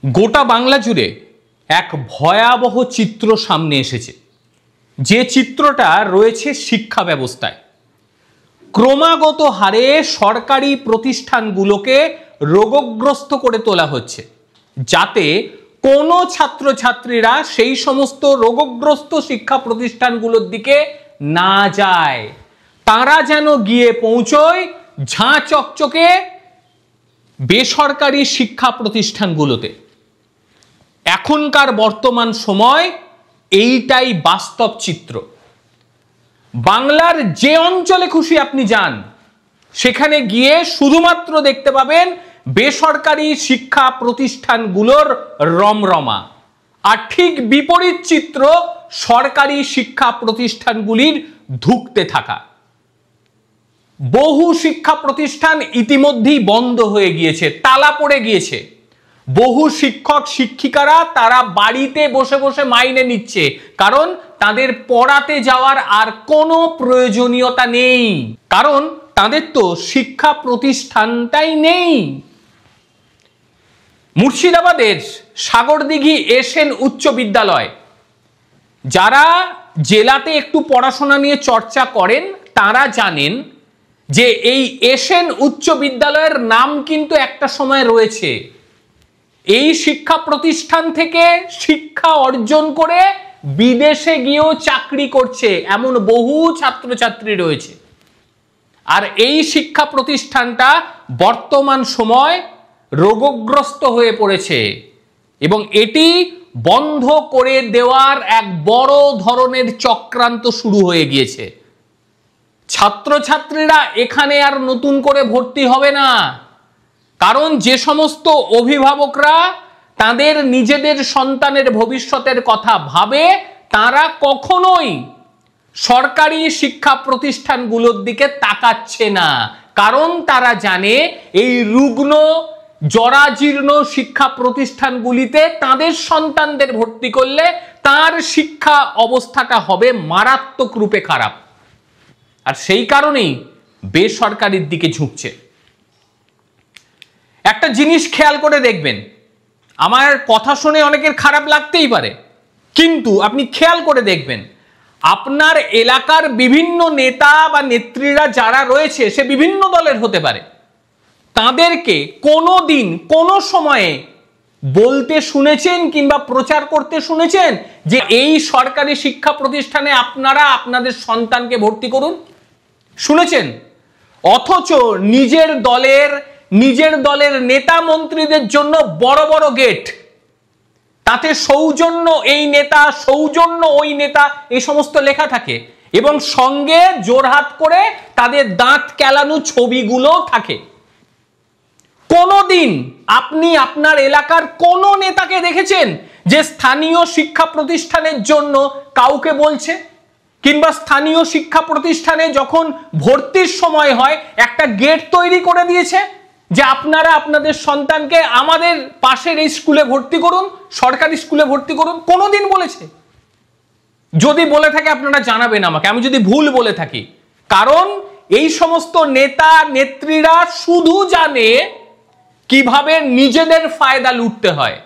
গোটা বাংলা জুড়ে এক ভয়াবহ চিত্র সামনে এসেছে, যে চিত্রটা রয়েছে শিক্ষা ব্যবস্থায়। ক্রমাগত হারে সরকারি প্রতিষ্ঠানগুলোকে রোগগ্রস্ত করে তোলা হচ্ছে, যাতে কোনো ছাত্রছাত্রীরা সেই সমস্ত রোগগ্রস্ত শিক্ষা প্রতিষ্ঠানগুলোর দিকে না যায়, তারা যেন গিয়ে পৌঁছয় ঝাঁ চকচকে বেসরকারি শিক্ষা প্রতিষ্ঠানগুলোতে। এখনকার বর্তমান সময় এইটাই বাস্তব চিত্র। বাংলার যে অঞ্চলে খুশি আপনি যান, সেখানে গিয়ে শুধুমাত্র দেখতে পাবেন বেসরকারি শিক্ষা প্রতিষ্ঠানগুলোর রমরমা, আর ঠিক বিপরীত চিত্র সরকারি শিক্ষা প্রতিষ্ঠানগুলির ধুঁকতে থাকা। বহু শিক্ষা প্রতিষ্ঠান ইতিমধ্যেই বন্ধ হয়ে গিয়েছে, তালা পড়ে গিয়েছে। বহু শিক্ষক শিক্ষিকারা তারা বাড়িতে বসে বসে মাইনে নিচ্ছে, কারণ তাদের পড়াতে যাওয়ার আর কোনো প্রয়োজনীয়তা নেই, কারণ তাদের তো শিক্ষা প্রতিষ্ঠানটাই নেই। মুর্শিদাবাদের সাগরদিঘি এসএন উচ্চ বিদ্যালয়, যারা জেলাতে একটু পড়াশোনা নিয়ে চর্চা করেন তারা জানেন যে এই এসএন উচ্চ বিদ্যালয়ের নাম কিন্তু একটা সময় রয়েছে। এই শিক্ষা প্রতিষ্ঠান থেকে শিক্ষা অর্জন করে বিদেশে গিয়েও চাকরি করছে এমন বহু ছাত্রছাত্রী রয়েছে। আর এই শিক্ষা প্রতিষ্ঠানটা বর্তমান সময় রোগগ্রস্ত হয়ে পড়েছে, এবং এটি বন্ধ করে দেওয়ার এক বড় ধরনের চক্রান্ত শুরু হয়ে গিয়েছে। ছাত্রছাত্রীরা এখানে আর নতুন করে ভর্তি হবে না, কারণ যে সমস্ত অভিভাবকরা তাদের নিজেদের সন্তানের ভবিষ্যতের কথা ভাবে, তারা কখনোই সরকারি শিক্ষা প্রতিষ্ঠানগুলোর দিকে তাকাচ্ছে না, কারণ তারা জানে এই রুগ্ন জরাজীর্ণ শিক্ষা প্রতিষ্ঠানগুলিতে তাদের সন্তানদের ভর্তি করলে তার শিক্ষা অবস্থাটা হবে মারাত্মক রূপে খারাপ। আর সেই কারণেই বেসরকারির দিকে ঝুঁকছে। একটা জিনিস খেয়াল করে দেখবেন, আমার কথা শুনে অনেকের খারাপ লাগতেই পারে, কিন্তু আপনি খেয়াল করে দেখবেন আপনার এলাকার বিভিন্ন নেতা বা নেত্রীরা যারা রয়েছে, সে বিভিন্ন দলের হতে পারে, তাদেরকে কোনো দিন কোনো সময়ে বলতে শুনেছেন কিংবা প্রচার করতে শুনেছেন যে এই সরকারি শিক্ষা প্রতিষ্ঠানে আপনারা আপনাদের সন্তানকে ভর্তি করুন? শুনেছেন? অথচ নিজের দলের নেতা মন্ত্রীদের জন্য বড় বড় গেট, তাতে সৌজন্য এই নেতা, সৌজন্য ওই নেতা, এই সমস্ত লেখা থাকে, এবং সঙ্গে জোরহাত করে তাদের দাঁত কেলানো ছবিগুলো থাকে। কোনদিন আপনি আপনার এলাকার কোন নেতাকে দেখেছেন যে স্থানীয় শিক্ষা প্রতিষ্ঠানের জন্য কাউকে বলছে, কিংবা স্থানীয় শিক্ষা প্রতিষ্ঠানে যখন ভর্তির সময় হয় একটা গেট তৈরি করে দিয়েছে যে আপনারা আপনাদের সন্তানকে আমাদের পাশের এই স্কুলে ভর্তি করুন, সরকারি স্কুলে ভর্তি করুন? কোনোদিন বলেছে? যদি বলে থাকে আপনারা জানাবেন আমাকে, আমি যদি ভুল বলে থাকি। কারণ এই সমস্ত নেতা নেত্রীরা শুধু জানে কিভাবে নিজেদের ফায়দা লুটতে হয়।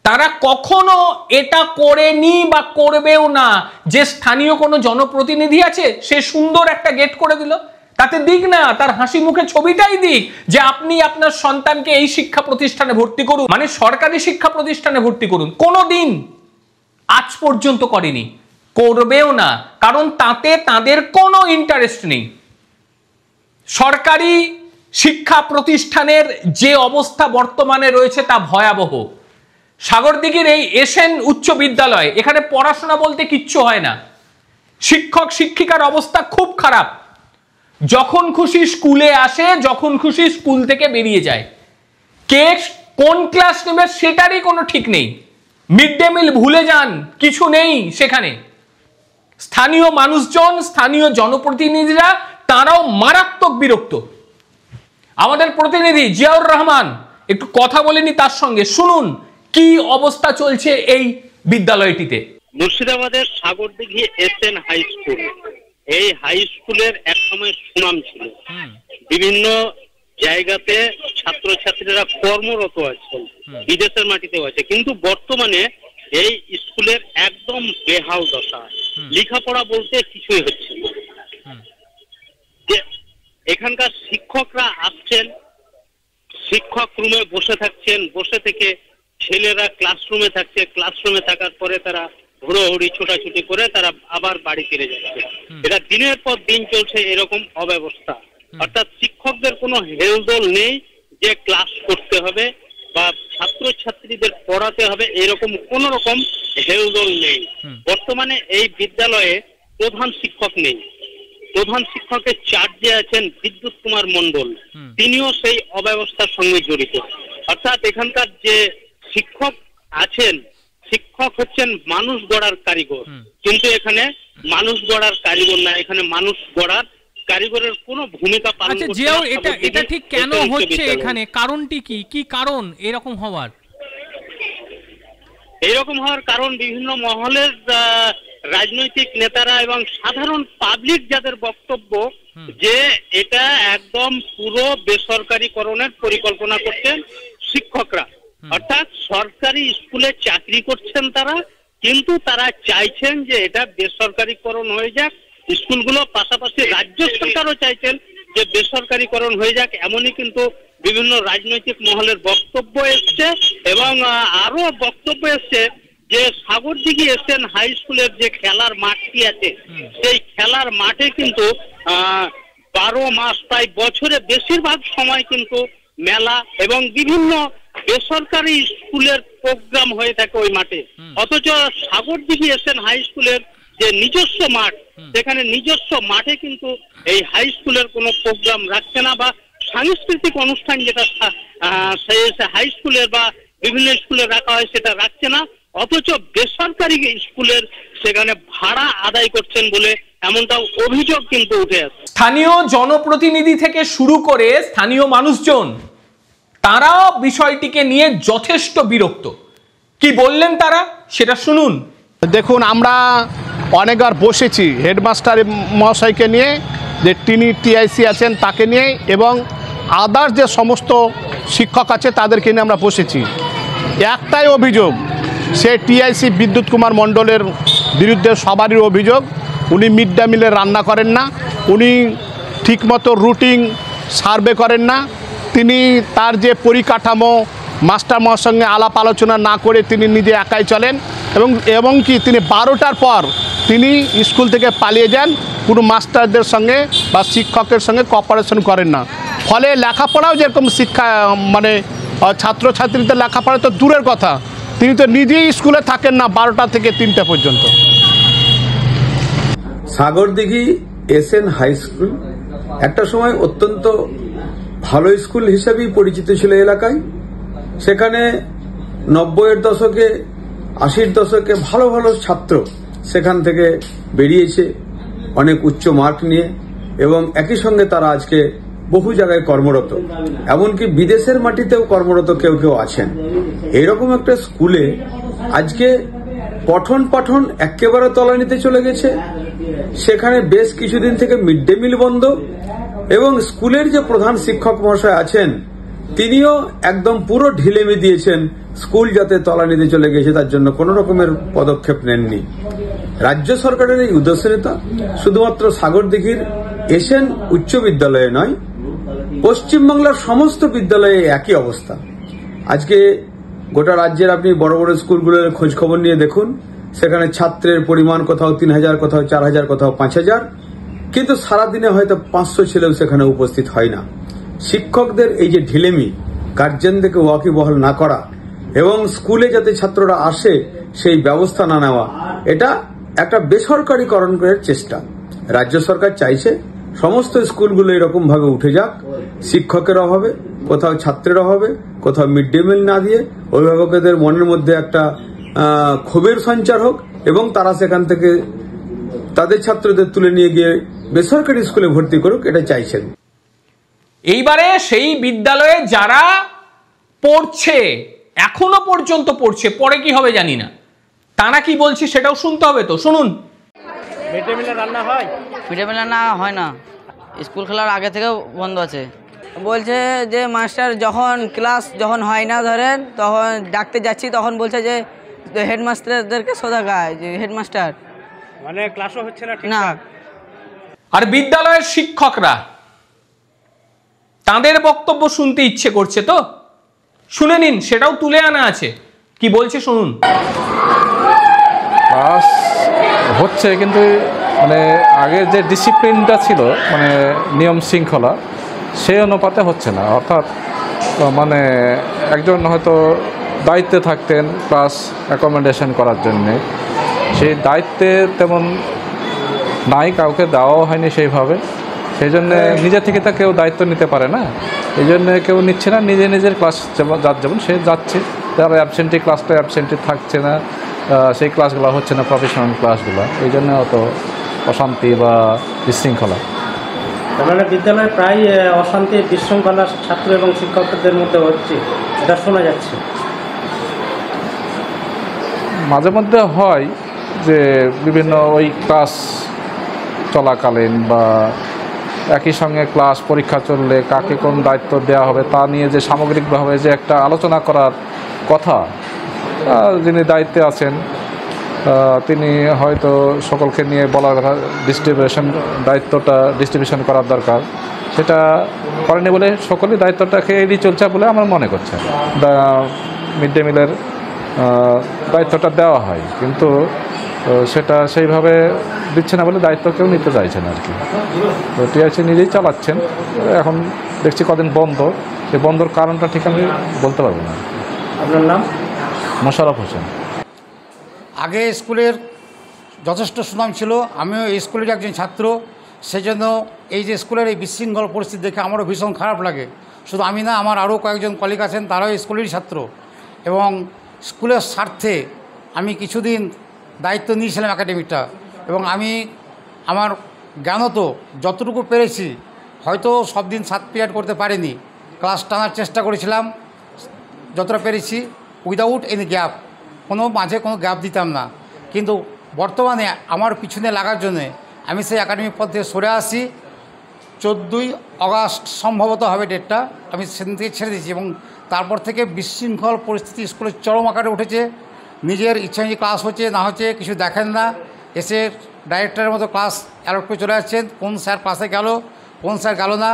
তারা কখনো এটা করেনি বা করবেও না যে স্থানীয় কোনো জনপ্রতিনিধি আছে, সে সুন্দর একটা গেট করে দিল, তাতে দিক না, তার হাসি মুখে ছবিটাই দিক যে আপনি আপনার সন্তানকে এই শিক্ষা প্রতিষ্ঠানে ভর্তি করুন, মানে সরকারি শিক্ষা প্রতিষ্ঠানে ভর্তি করুন। কোনোদিন আজ পর্যন্ত করেনি, করবেও না, কারণ তাতে তাদের কোনো ইন্টারেস্ট নেই। সরকারি শিক্ষা প্রতিষ্ঠানের যে অবস্থা বর্তমানে রয়েছে তা ভয়াবহ। সাগরদিঘির এই এসএন উচ্চ বিদ্যালয়, এখানে পড়াশোনা বলতে কিচ্ছু হয় না। শিক্ষক শিক্ষিকার অবস্থা খুব খারাপ। যখন খুশি স্কুলে আসে, যখন খুশি স্কুল থেকে বেরিয়ে যায়। কে কোন ক্লাস নেবে সেটারই কোনো ঠিক নেই। মিড ডে মিল ভুলে যান, কিছু নেই সেখানে। স্থানীয় মানুষজন, স্থানীয় জনপ্রতিনিধিরা তারাও মারাত্মক বিরক্ত। আমাদের প্রতিনিধি জিয়াউর রহমান একটু কথা বলেনি তার সঙ্গে, শুনুন কি অবস্থা চলছে এই বিদ্যালয়টিতে। মুর্শিদাবাদের সাগরদিঘি এসএন হাই স্কুল, এই হাই স্কুলের এক সময় সুনাম ছিল। বিভিন্ন জায়গাতে ছাত্রছাত্রীরা কর্মরত আছে, বিদেশের মাটিতেও আছে, কিন্তু বর্তমানে এই স্কুলের একদম বেহাল দশা, লেখাপড়া বলতে কিছুই হচ্ছে না। যে এখানকার শিক্ষকরা আসছেন, শিক্ষক রুমে বসে থাকছেন, বসে থেকে ছেলেরা ক্লাসরুমে থাকছে, ক্লাসরুমে থাকার পরে তারা হুড়োহুড়ি ছোটাছুটি করে তারা আবার বাড়ি ফিরে যাচ্ছে। এটা দিনের পর দিন চলছে এরকম অব্যবস্থা, অর্থাৎ শিক্ষকদের কোনো হেলদোল নেই যে ক্লাস করতে হবে বা ছাত্রছাত্রীদের পড়াতে হবে, এরকম কোন রকম হেলদোল নেই। বর্তমানে এই বিদ্যালয়ে প্রধান শিক্ষক নেই, প্রধান শিক্ষকের চার্জে আছেন বিদ্যুৎ কুমার মণ্ডল, তিনিও সেই অব্যবস্থার সঙ্গে জড়িত। অর্থাৎ এখানকার যে শিক্ষক আছেন, শিক্ষক হচ্ছেন মানুষ গড়ার কারিগর, কিন্তু এখানে মানুষ গড়ার কারিগর না, এখানে মানুষ গড়ার কারিগরের কোনো ভূমিকা পালন করছে না। আচ্ছা জিয়াউর, এটা ঠিক কেন হচ্ছে এখানে, কারণটি কি, কি কারণ এরকম হওয়ার? এইরকম হওয়ার কারণ বিভিন্ন মহলের রাজনৈতিক নেতারা এবং সাধারণ পাবলিক যাদের বক্তব্য যে এটা একদম পুরো বেসরকারিকরণের পরিকল্পনা করছেন শিক্ষকরা। অর্থাৎ সরকারি স্কুলে চাকরি করছেন তারা, কিন্তু তারা চাইছেন যে এটা বেসরকারিকরণ হয়ে যাক স্কুলগুলো, পাশাপাশি রাজ্য সরকারও চাইছেন যে বেসরকারিকরণ হয়ে যাক, এমনই কিন্তু বিভিন্ন রাজনৈতিক মহলের বক্তব্য এসছে। এবং আরো বক্তব্য এসছে যে সাগরদিঘি এসএন হাই স্কুলের যে খেলার মাঠটি আছে, সেই খেলার মাঠে কিন্তু 12 মাস প্রায় বছরে বেশিরভাগ সময় কিন্তু মেলা এবং বিভিন্ন বেসরকারি স্কুলের প্রোগ্রাম হয়ে থাকে ওই মাঠে। অথচ সাগরদিঘি এসএন হাই স্কুলের যে নিজস্ব মাঠ, সেখানে নিজস্ব মাঠে কিন্তু এই হাই স্কুলের কোনো প্রোগ্রাম রাখছে না, বা সাংস্কৃতিক অনুষ্ঠান যেটা হাই স্কুলের বা বিভিন্ন স্কুলে রাখা হয় সেটা রাখছে না। অথচ বেসরকারি স্কুলের সেখানে ভাড়া আদায় করছেন বলে এমনটাও অভিযোগ কিন্তু উঠে আসছে। স্থানীয় জনপ্রতিনিধি থেকে শুরু করে স্থানীয় মানুষজন তারা বিষয়টিকে নিয়ে যথেষ্ট বিরক্ত। কি বললেন তারা সেটা শুনুন। দেখুন, আমরা অনেকবার বসেছি হেডমাস্টার মহাশয়কে নিয়ে, যে তিনি টিআইসি আছেন তাকে নিয়ে, এবং আদার্স যে সমস্ত শিক্ষক আছে তাদেরকে নিয়ে আমরা বসেছি। একটাই অভিযোগ, সে টিআইসি বিদ্যুৎ কুমার মণ্ডলের বিরুদ্ধে সবারই অভিযোগ, উনি মিড ডে মিলে রান্না করেন না, উনি ঠিকমতো রুটিন সার্ভে করেন না, তিনি তার যে পরিকাঠামো মাস্টার মহার সঙ্গে আলাপ আলোচনা না করে তিনি নিজে একাই চলেন, এবং কি তিনি 12টার পর তিনি স্কুল থেকে পালিয়ে যান, কোনো মাস্টারদের সঙ্গে বা শিক্ষকের সঙ্গে কোঅপারেশন করেন না। ফলে লেখাপড়াও যেরকম শিক্ষা মানে ছাত্রছাত্রীদের লেখাপড়া তো দূরের কথা, তিনি তো নিজেই স্কুলে থাকেন না 12টা থেকে 3টা পর্যন্ত। সাগরদিঘি এসএন হাই স্কুল একটা সময় অত্যন্ত ভালো স্কুল হিসেবেই পরিচিত ছিল এলাকায়। সেখানে 90-এর দশকে 80-র দশকে ভালো ভালো ছাত্র সেখান থেকে বেরিয়েছে অনেক উচ্চ মার্ক নিয়ে, এবং একই সঙ্গে তারা আজকে বহু জায়গায় কর্মরত, এমনকি বিদেশের মাটিতেও কর্মরত কেউ কেউ আছেন। এইরকম একটা স্কুলে আজকে পঠন পাঠন একেবারে তলানিতে চলে গেছে। সেখানে বেশ কিছুদিন থেকে মিড ডে মিল বন্ধ, এবং স্কুলের যে প্রধান শিক্ষক মহাশয় আছেন তিনিও একদম পুরো ঢিলেমি দিয়েছেন স্কুল যাতে তলানিতে চলে গেছে তার জন্য কোনো রকমের পদক্ষেপ নেননি। রাজ্য সরকারের এই উদ্দেশ্যনীয়তা শুধুমাত্র সাগরদিঘির এসএন উচ্চ বিদ্যালয়ে নয়, পশ্চিমবাংলার সমস্ত বিদ্যালয়ে একই অবস্থা। আজকে গোটা রাজ্যের আপনি বড় বড় স্কুলগুলোর খোঁজ খবর নিয়ে দেখুন, সেখানে ছাত্রের পরিমাণ কোথাও 3000, কোথাও 4000, কোথাও 5000, কিন্তু সারাদিনে হয়তো 500 ছেলেও সেখানে উপস্থিত হয় না। শিক্ষকদের এই যে ঢিলেমি, গার্জেনদেরকে ওয়াকিবহাল না করা এবং স্কুলে যাতে ছাত্ররা আসে সেই ব্যবস্থা না নেওয়া, এটা একটা বেসরকারিকরণের চেষ্টা। রাজ্য সরকার চাইছে সমস্ত স্কুলগুলো এরকম ভাবে উঠে যাক, শিক্ষকের অভাবে, কোথাও ছাত্রের অভাবে, কোথাও মিড ডে মিল না দিয়ে অভিভাবকদের মনের মধ্যে একটা ক্ষোভের সঞ্চার হোক, এবং তারা সেখান থেকে তাদের ছাত্রদের তুলে নিয়ে গিয়ে বেসরকারি স্কুলে ভর্তি করুক, এটা চাইছেন। এইবারে সেই বিদ্যালয়ে যারা পড়ছে, এখনো পর্যন্ত পড়ছে, পরে কি হবে জানি না, তারা কি বলছে সেটাও শুনতে হবে, তো শুনুন। মিড ডে মিলে রান্না হয়? মিড ডে মিলে রান্না হয় না, স্কুল খোলার আগে থেকেও বন্ধ আছে। বলছে যে মাস্টার যখন হয় না ধরেন তখন ডাকতে যাচ্ছি, তখন বলছে যে হেডমাস্টারদেরকে সোজা গায় যে হেডমাস্টার, মানে ক্লাসও হচ্ছে না। আর বিদ্যালয়ের শিক্ষকরা তাদের বক্তব্য শুনতে ইচ্ছে করছে তো শুনে নিন, সেটাও তুলে আনা আছে, কি বলছে শুনুন। ক্লাস হচ্ছে কিন্তু মানে আগে যে ডিসিপ্লিনটা ছিল, মানে নিয়ম শৃঙ্খলা, সেই অনুপাতে হচ্ছে না। অর্থাৎ মানে একজন হয়তো দায়িত্বে থাকতেন ক্লাস অ্যাকোমোডেশন করার জন্যে, সেই দায়িত্বে তেমন নাই, কাউকে দেওয়াও হয়নি সেইভাবে। সেই জন্যে নিজে থেকে তো কেউ দায়িত্ব নিতে পারে না, এই জন্যে কেউ নিচ্ছে না, নিজের ক্লাস যার যেমন সে যাচ্ছে। তার অ্যাবসেন্টি ক্লাসটা অ্যাবসেন্টি থাকছে না, সেই ক্লাসগুলো হচ্ছে না, প্রফেশনাল ক্লাসগুলো, এই জন্য অত অশান্তি বা বিশৃঙ্খলা। মানে বিদ্যালয়ে প্রায় অশান্তি বিশৃঙ্খলা ছাত্র এবং শিক্ষকদের মধ্যে হচ্ছে, এটা শোনা যাচ্ছে। মাঝে মধ্যে হয় যে বিভিন্ন ওই ক্লাস চলাকালীন বা একই সঙ্গে ক্লাস পরীক্ষা চললে কাকে কোন দায়িত্ব দেওয়া হবে তা নিয়ে যে সামগ্রিকভাবে যে একটা আলোচনা করার কথা, যিনি দায়িত্বে আছেন তিনি হয়তো সকলকে নিয়ে বলার কথা, দায়িত্বটা ডিস্ট্রিবিউশন করার দরকার, সেটা করেনি বলে সকলেই দায়িত্বটাকে এড়িয়ে চলছে বলে আমার মনে করছে। মিড ডে মিলের দায়িত্বটা দেওয়া হয়, কিন্তু সেটা সেইভাবে দিচ্ছে না বলে দায়িত্ব কেউ নিতে চাইছে না আর কি। তো টিআইসি নিজেই চালাচ্ছেন। এখন দেখছি কদিন বন্ধ, সেই বন্ধর কারণটা ঠিক আমি বলতে পারবো না। আপনার নাম? মোশাররফ হোসেন। আগে স্কুলের যথেষ্ট সুনাম ছিল, আমিও এই স্কুলের একজন ছাত্র, সেজন্য এই যে স্কুলের এই বিশৃঙ্খল পরিস্থিতি দেখে আমারও ভীষণ খারাপ লাগে। শুধু আমি না, আমার আরও কয়েকজন কলিগ আছেন, তারাও স্কুলেরই ছাত্র, এবং স্কুলের স্বার্থে আমি কিছুদিন দায়িত্ব নিয়েছিলাম একাডেমিটা, এবং আমি আমার জ্ঞানত যতটুকু পেরেছি, হয়তো সব দিন 7 পিরিয়ড করতে পারিনি, ক্লাস টানার চেষ্টা করেছিলাম যতটা পেরেছি, উইদাউট এনি গ্যাপ, মাঝে কোনো গ্যাপ দিতাম না। কিন্তু বর্তমানে আমার পিছনে লাগার জন্যে আমি সেই একাডেমিক পদ থেকে সরে আসি। 14ই আগস্ট সম্ভবত হবে ডেটটা, আমি সেদিন থেকে ছেড়ে দিয়েছি, এবং তারপর থেকে বিশৃঙ্খল পরিস্থিতি স্কুলের চরম আকারে উঠেছে। নিজের ইচ্ছা অনুযায়ী ক্লাস হচ্ছে না হচ্ছে কিছু দেখেন না, এসে ডাইরেক্টরের মতো ক্লাস অ্যালট করে চলে যাচ্ছেন, কোন স্যার ক্লাসে গেল কোন স্যার গেল না,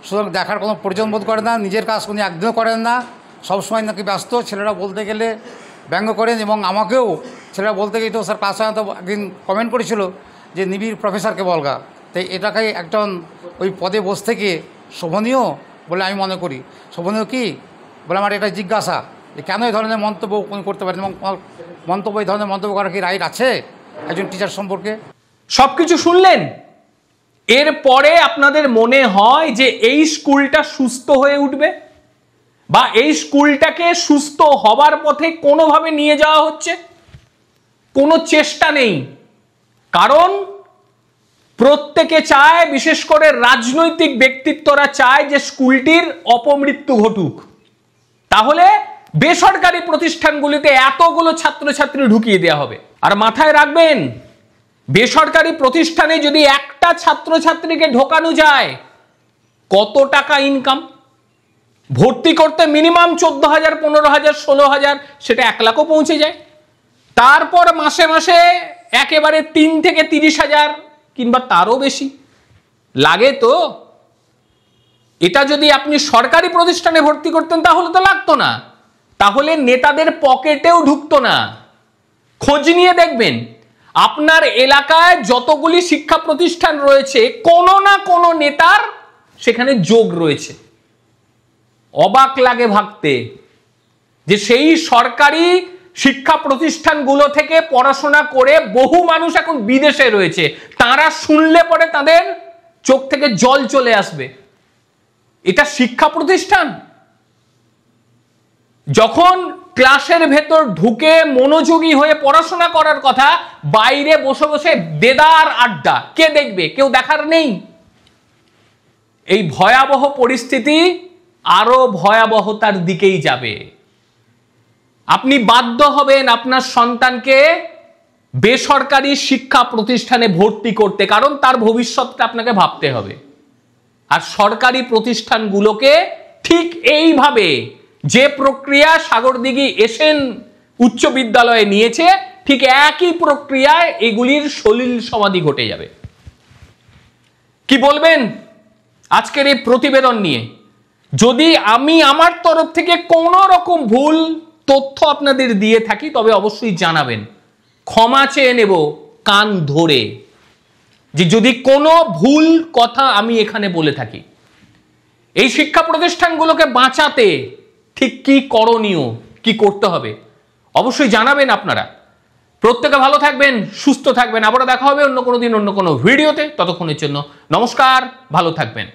সুতরাং দেখার কোনো প্রয়োজন বোধ করে না, নিজের কাজ কোনো একদিনও করেন না, সবসময় নাকি ব্যস্ত। ছেলেরা বলতে গেলে ব্যঙ্গ করেন, এবং আমাকেও ছেলেরা বলতে গিয়ে তো স্যার ক্লাস হয় না, তো একদিন কমেন্ট করেছিল যে নিবিড় প্রফেসরকে বলগা। তাই এটাকে একজন ওই পদে বসে থেকে শোভনীয় বলে আমি মনে করি। শোভনীয় কি বলে আমার এটা জিজ্ঞাসা, যে কেন এই ধরনের মন্তব্য করতে পারেন, এবং মন্তব্য এই ধরনের মন্তব্য করার কি রাইট আছে একজন টিচার সম্পর্কে? সব কিছু শুনলেন, এরপরে আপনাদের মনে হয় যে এই স্কুলটা সুস্থ হয়ে উঠবে, বা এই স্কুলটাকে সুস্থ হবার পথে কোনোভাবে নিয়ে যাওয়া হচ্ছে? কোনো চেষ্টা নেই। কারণ প্রত্যেকে চায়, বিশেষ করে রাজনৈতিক ব্যক্তিত্বরা চায় যে স্কুলটির অপমৃত্যু ঘটুক, তাহলে বেসরকারি প্রতিষ্ঠানগুলিতে এতগুলো ছাত্রছাত্রী ঢুকিয়ে দেওয়া হবে। আর মাথায় রাখবেন, বেসরকারি প্রতিষ্ঠানে যদি একটা ছাত্রছাত্রীকে ঢোকানো যায়, কত টাকা ইনকাম? ভর্তি করতে মিনিমাম 14,000, 15,000, 16,000, সেটা 1 লাখও পৌঁছে যায়। তারপর মাসে মাসে একেবারে 3 থেকে 30,000 কিংবা তারও বেশি লাগে। তো এটা যদি আপনি সরকারি প্রতিষ্ঠানে ভর্তি করতেন তাহলে তো লাগতো না, তাহলে নেতাদের পকেটেও ঢুকতো না। খোঁজ নিয়ে দেখবেন, আপনার এলাকায় যতগুলি শিক্ষা প্রতিষ্ঠান রয়েছে, কোনো না কোনো নেতার সেখানে যোগ রয়েছে। অবাক লাগে ভাবতে যে সেই সরকারি শিক্ষা প্রতিষ্ঠানগুলো থেকে পড়াশোনা করে বহু মানুষ এখন বিদেশে রয়েছে, তারা শুনলে পরে তাদের চোখ থেকে জল চলে আসবে। এটা শিক্ষা প্রতিষ্ঠান? যখন ক্লাসের ভেতর ঢুকে মনোযোগী হয়ে পড়াশোনা করার কথা, বাইরে বসে বসে দেদার আড্ডা, কে দেখবে? কেউ দেখার নেই। এই ভয়াবহ পরিস্থিতি আরো ভয়াবহতার দিকেই যাবে। আপনি বাধ্য হবেন আপনার সন্তানকে বেসরকারি শিক্ষা প্রতিষ্ঠানে ভর্তি করতে, কারণ তার ভবিষ্যৎটা আপনাকে ভাবতে হবে। আর সরকারি প্রতিষ্ঠানগুলোকে ঠিক এইভাবে যে প্রক্রিয়া সাগরদিঘি এসএন উচ্চ বিদ্যালয়ে নিয়েছে, ঠিক একই প্রক্রিয়ায় এগুলির সলিল সমাধি ঘটে যাবে। কি বলবেন আজকের এই প্রতিবেদন নিয়ে? যদি আমি আমার তরফ থেকে কোনো রকম ভুল তথ্য আপনাদের দিয়ে থাকি তবে অবশ্যই জানাবেন, ক্ষমা চেয়ে নেব কান ধরে, যে যদি কোনো ভুল কথা আমি এখানে বলে থাকি। এই শিক্ষা প্রতিষ্ঠানগুলোকে বাঁচাতে ঠিক কি করণীয়, কি করতে হবে অবশ্যই জানাবেন আপনারা। প্রত্যেকে ভালো থাকবেন, সুস্থ থাকবেন। আবারও দেখা হবে অন্য কোনো দিন অন্য কোনো ভিডিওতে। ততক্ষণের জন্য নমস্কার, ভালো থাকবেন।